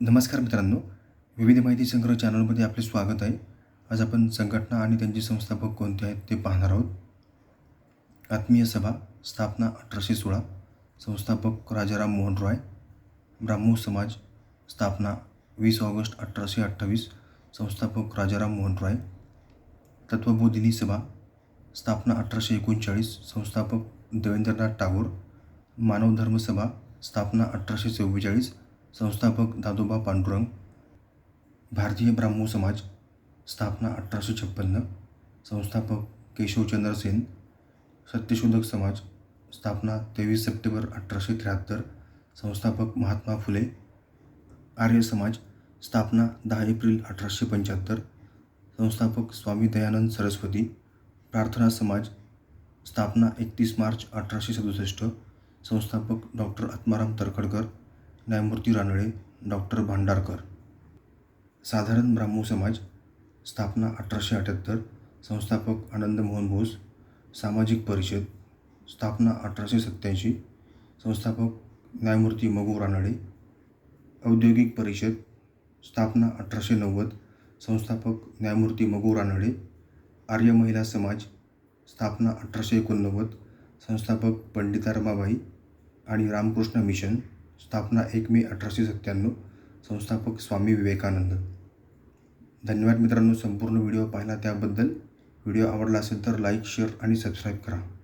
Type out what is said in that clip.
नमस्कार मित्रांनो, विविध माहिती संग्रह चॅनलमध्ये आपले स्वागत आहे. आज आपण संघटना आणि त्यांचे संस्थापक कोणते आहेत ते पाहणार आहोत. आत्मीय सभा स्थापना 1816, संस्थापक राजाराम मोहन रॉय. ब्राह्मो समाज स्थापना 20 ऑगस्ट 1828, संस्थापक राजाराम मोहन रॉय. तत्वबोधिनी सभा स्थापना 1839, संस्थापक देवेंद्रनाथ टागोर. मानव धर्म सभा स्थापना 1844, संस्थापक दादोबा पांडुरंग. भारतीय ब्राह्मो समाज स्थापना 1856, संस्थापक केशवचंद्र सेन. सत्यशोधक समाज स्थापना 23 सप्टेंबर 1873, संस्थापक महात्मा फुले. आर्य समाज स्थापना 10 एप्रिल 1875, संस्थापक स्वामी दयानंद सरस्वती. प्रार्थना समाज स्थापना 31 मार्च 1867, संस्थापक डॉक्टर आत्माराम तरखडकर. न्यायमूर्ती रानडे, डॉक्टर भांडारकर. साधारण ब्राह्मो समाज स्थापना 1878, संस्थापक आनंद मोहन बोस. सामाजिक परिषद स्थापना 1887, संस्थापक न्यायमूर्ती मगू रानडे. औद्योगिक परिषद स्थापना 1890, संस्थापक न्यायमूर्ती मगू रानडे. आर्य महिला समाज स्थापना 1889, संस्थापक पंडिता रमाबाई आणि रामकृष्ण मिशन. स्थापना 1 मे 1897, संस्थापक स्वामी विवेकानंद. धन्यवाद मित्रांनो, संपूर्ण व्हिडिओ पाहिला त्याबद्दल. व्हिडिओ आवडला असेल तर लाईक, शेअर आणि सबस्क्राईब करा.